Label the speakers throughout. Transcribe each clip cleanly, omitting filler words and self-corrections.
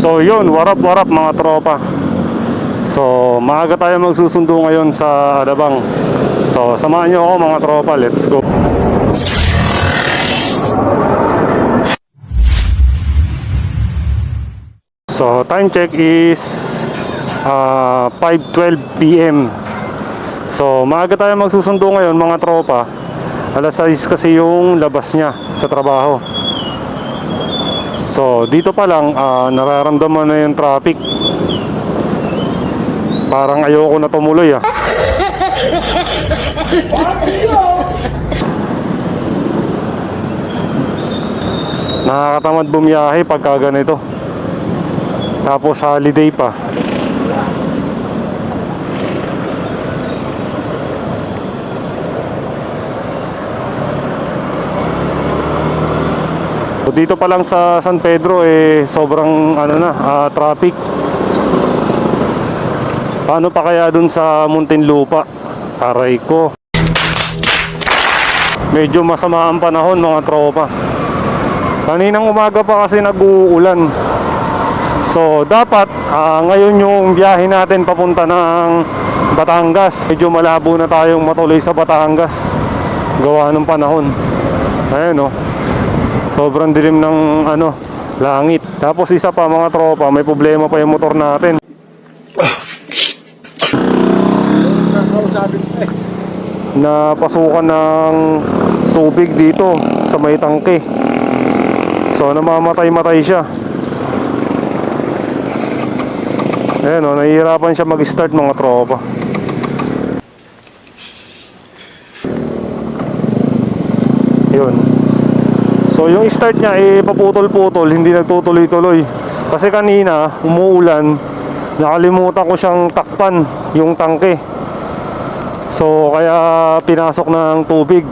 Speaker 1: So yun, warap mga tropa. So maaga tayo magsusundo ngayon sa Alabang. So samahan nyo ako mga tropa, let's go. So time check is 5:12 PM. So maaga tayo magsusundo ngayon mga tropa. Alas 6 kasi yung labas niya sa trabaho. So dito pa lang nararamdaman na yung traffic. Parang ayoko na tumuloy Nakakatamad bumiyahe pagka ganito. Tapos holiday pa. So dito pa lang sa San Pedro sobrang traffic. Paano pa kaya dun sa Muntinlupa? Aray ko. Medyo masama ang panahon mga tropa. Kaninang umaga pa kasi nag-uulan. So dapat ngayon yung biyahe natin papunta ng Batangas. Medyo malabo na tayong matuloy sa Batangas. Gawa ng panahon. Ayan sobrang dilim ng langit. Tapos isa pa mga tropa, may problema pa yung motor natin. Napasukan ng tubig dito sa may tangke. So namamatay-matay siya. Ayan nahihirapan siya mag-start mga tropa. Yun. So yung start niya paputol-putol, hindi nagtutuloy-tuloy. Kasi kanina umuulan, nakalimutan ko siyang takpan yung tangke. So kaya pinasok ng tubig.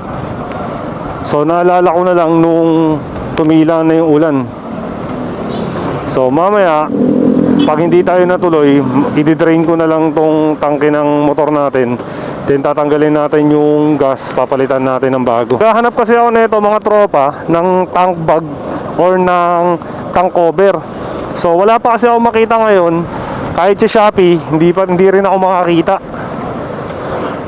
Speaker 1: So naalala ko na lang nung tumila na yung ulan. So mamaya pag hindi tayo natuloy, i-drain ko na lang tong tangke ng motor natin. Then tatanggalin natin yung gas, papalitan natin ng bago. Kahanap kasi ako nito mga tropa ng tank bag or ng tank cover. So wala pa kasi ako makita ngayon. Kahit sa Shopee, hindi rin ako makakita.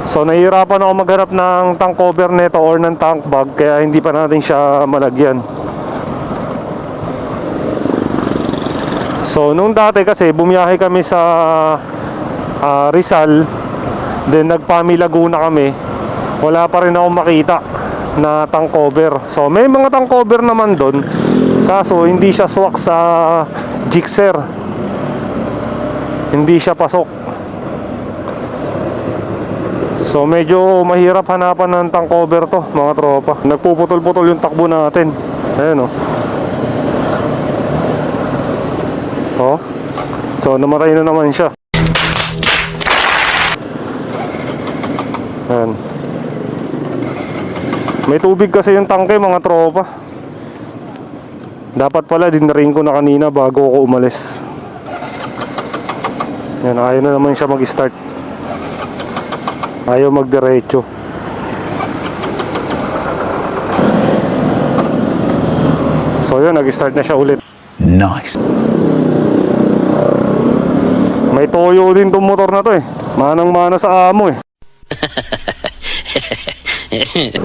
Speaker 1: So nahihirapan ako maghanap ng tank cover nito or ng tank bag, kaya hindi pa natin siya malagyan. So nung dati kasi bumiyahe kami sa Rizal, then nagpami Laguna kami, wala pa rin ako makita na tank cover. So may mga tank cover naman doon, kaso hindi siya swak sa Gixxer, hindi siya pasok. So medyo mahirap hanapan ng tank cover to mga tropa. Nagpuputol-putol yung takbo natin. Ayan so namatay na naman siya. Ayan. May tubig kasi yung tangke mga tropa. Dapat pala dinrain ko na kanina bago ako umalis. Yan, ayaw na naman siya mag-start. Ayaw magdiretso. So yun, nag-start na siya ulit.
Speaker 2: Nice.
Speaker 1: May toyo din tong motor na to Manang-mana sa amo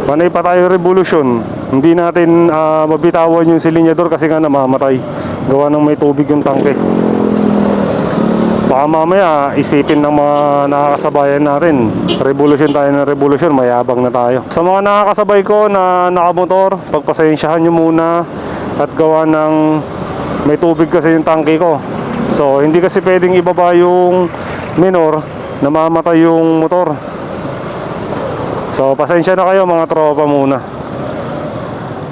Speaker 1: Panay pa tayo revolution. Hindi natin mabitawan yung silinyador kasi nga namamatay. Gawa ng may tubig yung tangke. Baka mamaya isipin ng mga nakakasabayan natin, revolution tayo ng revolution, mayabang na tayo. Sa mga nakakasabay ko na nakamotor, pagpasensyahan nyo muna. At gawa ng may tubig kasi yung tangke ko. So hindi kasi pwedeng ibaba yung minor, namamatay yung motor. So pasensya na kayo mga tropa muna.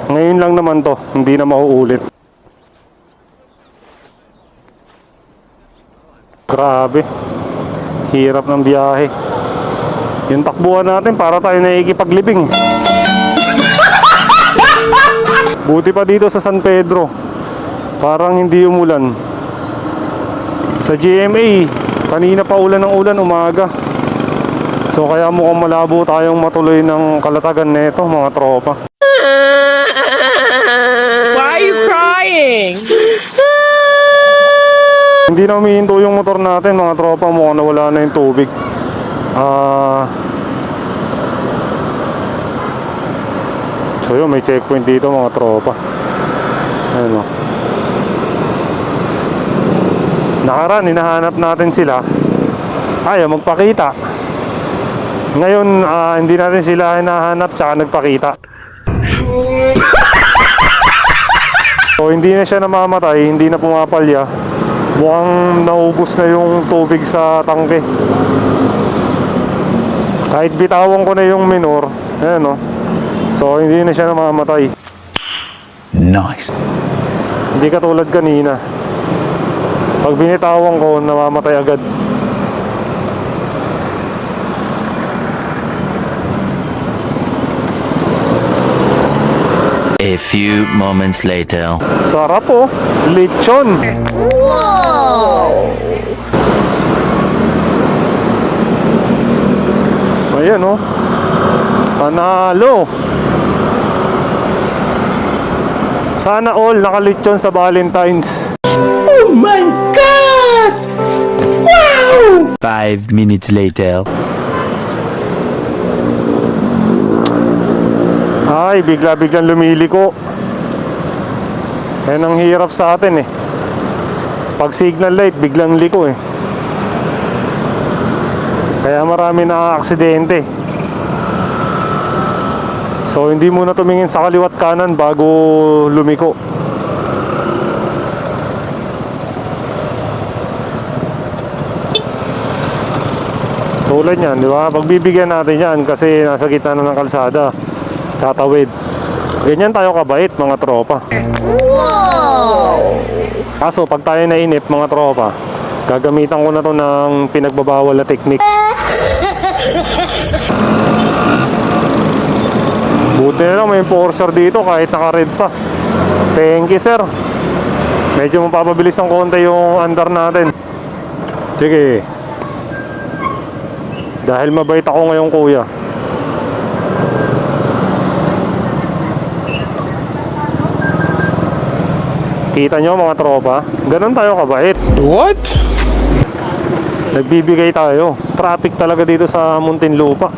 Speaker 1: Ngayon lang naman to, hindi na mauulit. Grabe, hirap ng biyahe. Yung takbuhan natin para tayo naikipaglibing. Buti pa dito sa San Pedro, parang hindi umulan. Sa GMA, kanina pa ulan ng ulan umaga. So kaya mukhang malabo tayong matuloy ng kalatagan nito mga tropa.
Speaker 3: Why are you crying?
Speaker 1: hindi na humihinto yung motor natin mga tropa, mukhang nawala na yung tubig. So yun, may checkpoint dito mga tropa. Ayan o. Nakaraan, hinahanap natin sila, ayaw magpakita. Ngayon, hindi natin sila hinahanap tsaka nagpakita. So hindi na siya namamatay, hindi na pumapalya. Mukhang naubos na yung tubig sa tangke. Kahit bitawan ko na yung minor, ayan o. So hindi na siya namamatay.
Speaker 2: Nice.
Speaker 1: Hindi katulad kanina. Pag binitawan ko, namamatay agad.
Speaker 2: A few moments later.
Speaker 1: Sarap oh, lechon.
Speaker 3: Wow!
Speaker 1: Ayan oh, panalo. Sana all nakalechon sa Valentine's.
Speaker 2: Oh my God! Wow! 5 minutes later.
Speaker 1: Ay, bigla-biglang lumiliko. Yan ang hirap sa atin eh. Pag signal light, biglang liko eh. Kaya marami na aksidente. So hindi muna tumingin sa kaliwat kanan bago lumiko. Tulad yan, di ba? Pagbibigyan natin yan kasi nasa gitna na ng kalsada. Tatawid. Ganyan tayo kabait mga tropa.
Speaker 3: Wow!
Speaker 1: Kaso pag tayo nainip mga tropa, gagamitan ko na to ng pinagbabawal na teknik. Buti na lang may enforcer dito kahit naka-red pa. Thank you sir. Medyo mapapabilis ng konti yung andar natin. Sige. Dahil mabait ako ngayon kuya. Kita nyo mga tropa, ganun tayo kabait.
Speaker 4: What?
Speaker 1: Nagbibigay tayo. Traffic talaga dito sa Muntinlupa.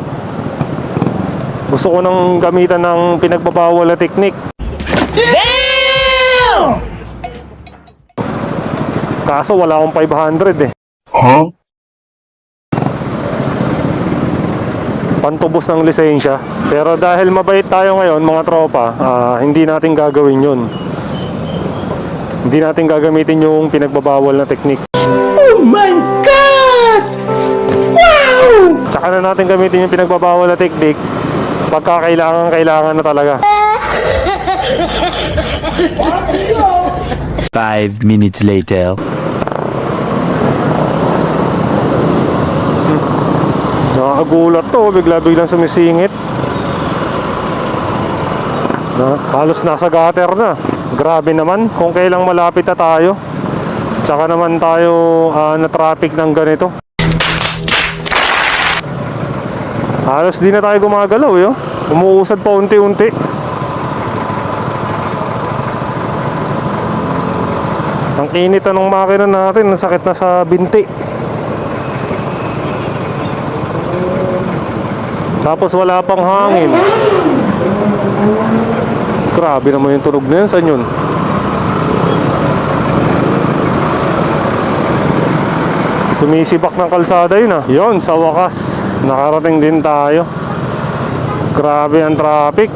Speaker 1: Gusto ko nang gamitan ng pinagbabawal na teknik.
Speaker 2: Damn!
Speaker 1: Kaso wala akong 500 eh.
Speaker 4: Huh?
Speaker 1: Pantubos ng lisensya. Pero dahil mabait tayo ngayon mga tropa, hindi natin gagawin yun. Hindi natin gagamitin yung pinagbabawal na teknik.
Speaker 2: Oh my God! Wow!
Speaker 1: Tsaka na natin gamitin yung pinagbabawal na teknik pagka kailangan na talaga.
Speaker 2: 5 minutes later.
Speaker 1: Nakakagulat to, bigla-biglang sumisingit. Halos nasa gutter na. Grabe naman kung kailang malapit na tayo. Tsaka naman tayo na traffic ng ganito. Halos di na tayo gumagalaw yo. Umuusad pa unti-unti. Ang init na ng makina natin, nasakit na sa binti. Tapos wala pang hangin. Grabe naman yung tunog na yun. Saan yun? Sumisibak ng kalsada yun ah. Yun, sa wakas nakarating din tayo. Grabe ang traffic.